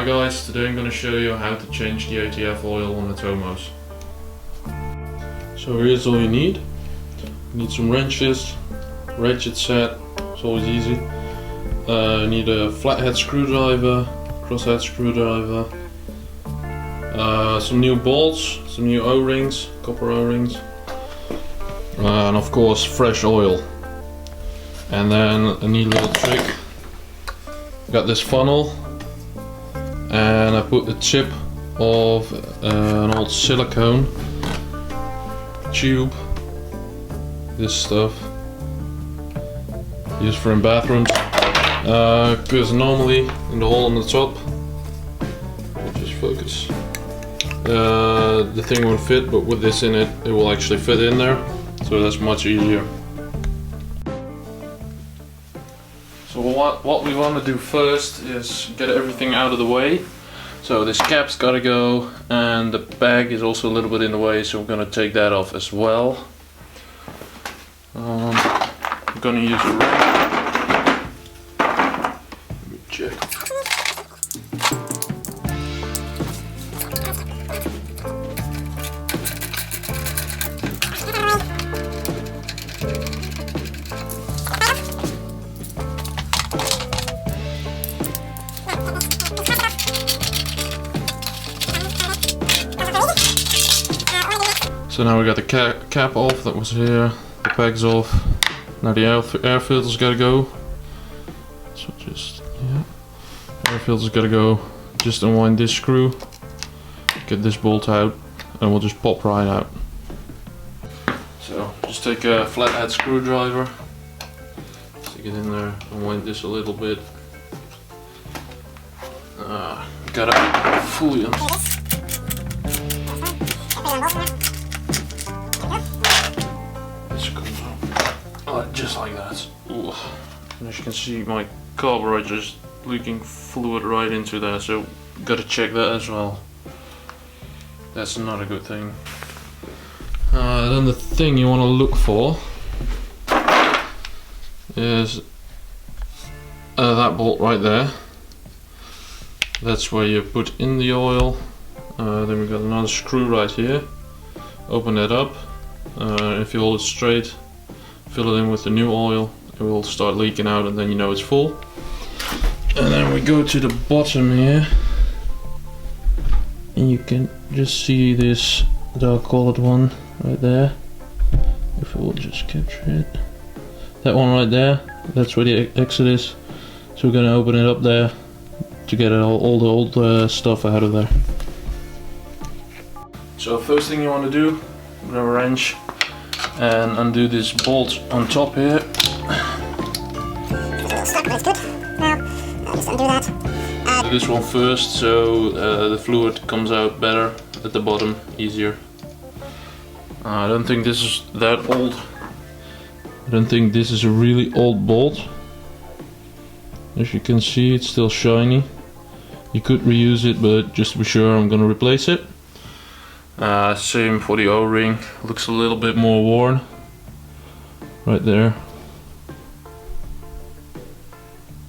Hi guys, today I'm going to show you how to change the ATF oil on the tomos. So here's all you need. You need some wrenches, ratchet set, it's always easy. You need a flathead screwdriver, crosshead screwdriver, some new bolts, some new O-rings, copper O-rings, and of course fresh oil. And then a neat little trick. Got this funnel, and I put a chip of an old silicone tube, this stuff, used for in bathrooms, because normally in the hole on the top, just focus, the thing won't fit, but with this in it, it will actually fit in there, so that's much easier. So what we want to do first is get everything out of the way. So this cap's gotta go, and the bag is also a little bit in the way, so I'm gonna take that off as well. I'm gonna use a wrench. Let me check. So now we got the cap off, that was here, the bag's off. Now the air filter's gotta go. So just, yeah, air filter's gotta go. Just unwind this screw, get this bolt out, and we'll just pop right out. So just take a flathead screwdriver, stick it in there, unwind this a little bit. Gotta fully just like that. Ooh. And as you can see, my carburetor is leaking fluid right into there, so gotta check that as well. That's not a good thing. Then the thing you want to look for is that bolt right there. That's where you put in the oil. Then we've got another screw right here. Open that up. If you hold it straight, fill it in with the new oil, it will start leaking out, and then you know it's full. And then we go to the bottom here, and you can just see this dark colored one right there. If it will just capture it, that one right there, that's where the exit is. So we're gonna open it up there to get all the old stuff out of there. So first thing you want to do, grab a wrench and undo this bolt on top here. Stuck, that's good. Now, just undo that. Do this one first, so the fluid comes out better at the bottom, easier. I don't think this is that old. I don't think this is a really old bolt. As you can see, it's still shiny. You could reuse it, but just to be sure, I'm gonna replace it. Same for the O-ring, looks a little bit more worn right there.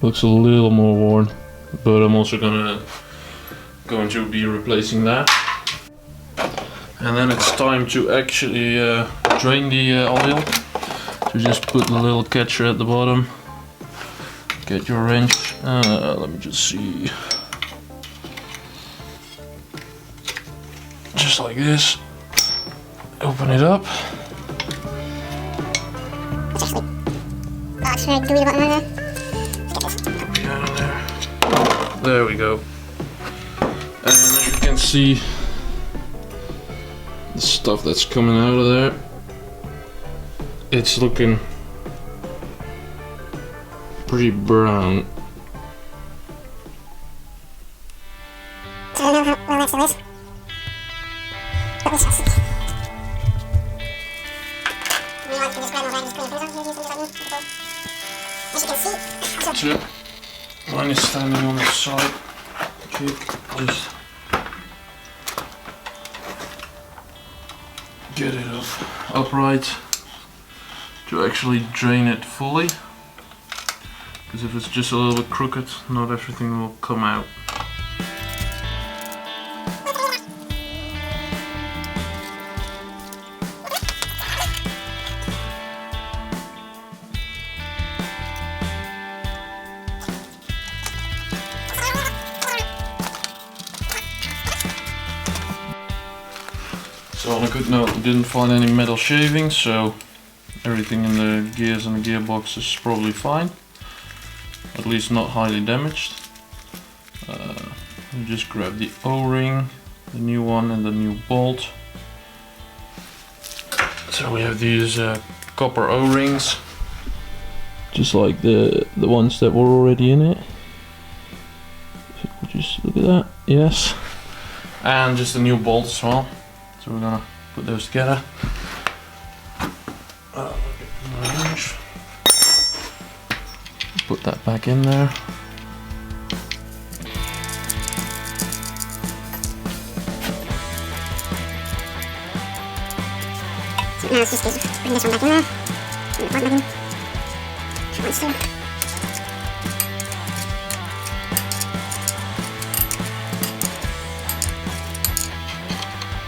Looks a little more worn, but I'm also going to be replacing that. And then it's time to actually drain the oil. So just put the little catcher at the bottom, get your wrench, let me just see. Just like this, open it up. There we go. And as you can see, the stuff that's coming out of there, it's looking pretty brown. So I know how well that still is. But we shall see. As you can see, Tip. Mine is standing on the side. Just get it upright to actually drain it fully. Because if it's just a little bit crooked, not everything will come out. So on a good note, we didn't find any metal shavings, so everything in the gears and the gearbox is probably fine. At least not highly damaged. We just grab the O-ring, the new one and the new bolt. So we have these copper O-rings, just like the ones that were already in it. So just look at that, yes. And just a new bolt as well. So we're gonna put those together. Put that back in there. So now it's just putting this one back in there. And the bottom button. If it wants to.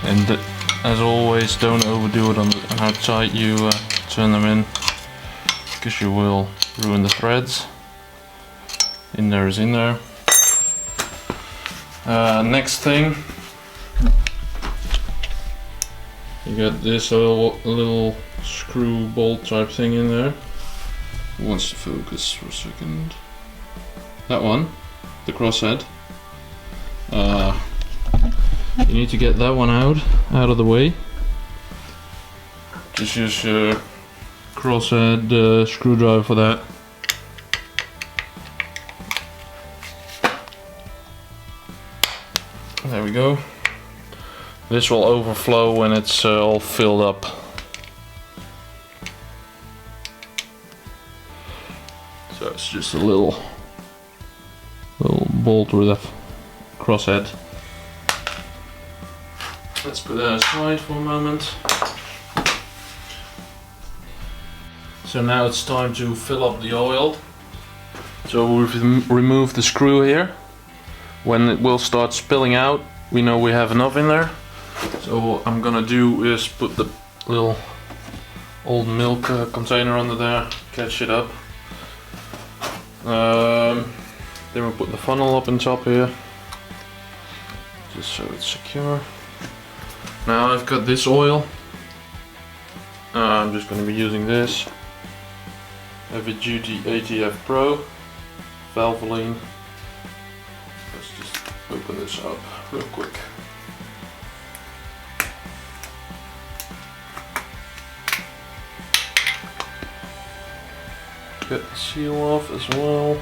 And as always, don't overdo it on how tight you turn them in, because you will ruin the threads. In there is in there. Next thing, you got this little screw bolt type thing in there. Who wants to focus for a second? That one, the crosshead. You need to get that one out of the way. Just use your crosshead screwdriver for that. There we go. This will overflow when it's all filled up. So it's just a little bolt with a crosshead. Let's put that aside for a moment. So now it's time to fill up the oil. So we've removed the screw here. When it will start spilling out, we know we have enough in there. So what I'm gonna do is put the little old milk container under there, catch it up. Then we'll put the funnel up on top here, just so it's secure. Now I've got this oil. I'm just going to be using this Heavy Duty ATF Pro Valvoline. Let's just open this up real quick. Get the seal off as well.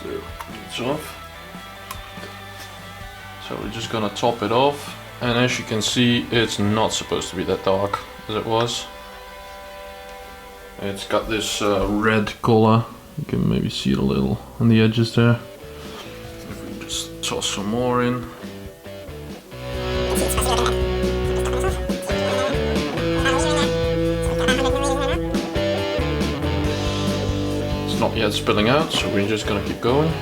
So it's off. So we're just gonna top it off, and as you can see, it's not supposed to be that dark as it was. It's got this red color. You can maybe see it a little on the edges there. If we just toss some more in. It's not yet spilling out, so we're just gonna keep going.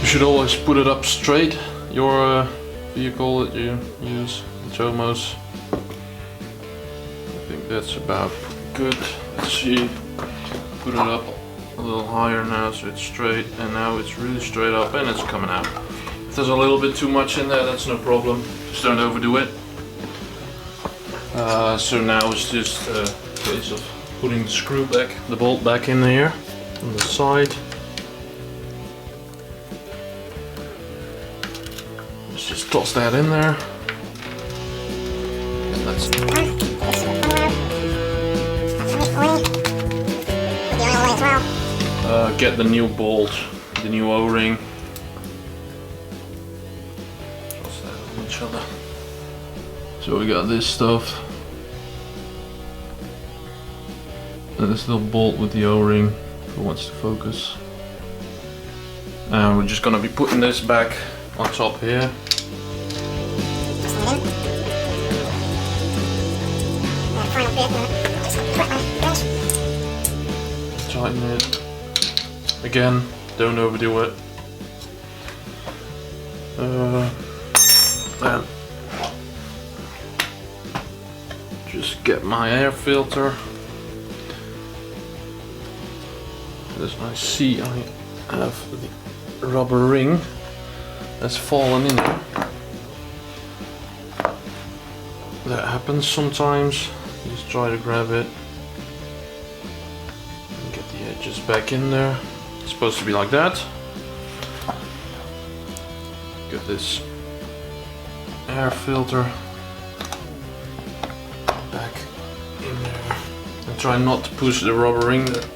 You should always put it up straight, your vehicle that you use, the tomos. I think that's about good. Let's see, put it up a little higher now so it's straight, and now it's really straight up and it's coming out. If there's a little bit too much in there, that's no problem, just don't overdo it. So now it's just a case of putting the bolt back in here on the side. Just toss that in there. And that's get the new bolt, the new O-ring. Toss that on each other. So we got this stuff. And this little bolt with the O-ring, if it wants to focus. And we're just gonna be putting this back on top here. Final bit, just a quick one. tighten it. Again, don't overdo it. Then just get my air filter. As I see, I have the rubber ring that's fallen in there. That happens sometimes. Just try to grab it and get the edges back in there. It's supposed to be like that. Get this air filter back in there and try not to push the rubber ring that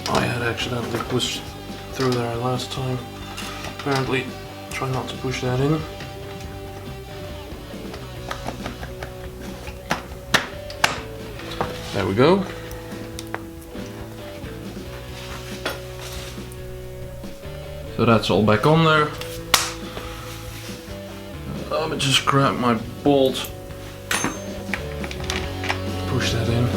I had accidentally pushed through there last time. Apparently, try not to push that in. There we go. So that's all back on there. Let me just grab my bolt, push that in.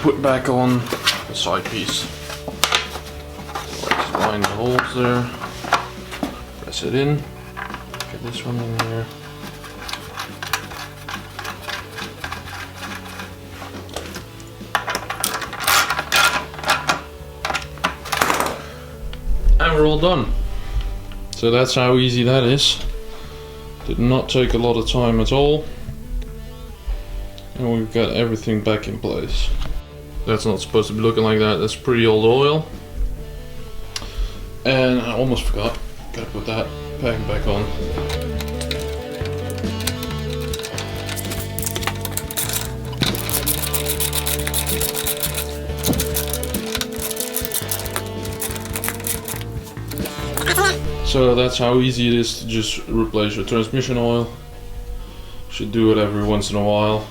Put back on the side piece. Let's line the holes there. Press it in. Get this one in here. And we're all done. So that's how easy that is. Did not take a lot of time at all. And we've got everything back in place. That's not supposed to be looking like that. That's pretty old oil. And I almost forgot. Gotta put that pack back on. So that's how easy it is to just replace your transmission oil. Should do it every once in a while.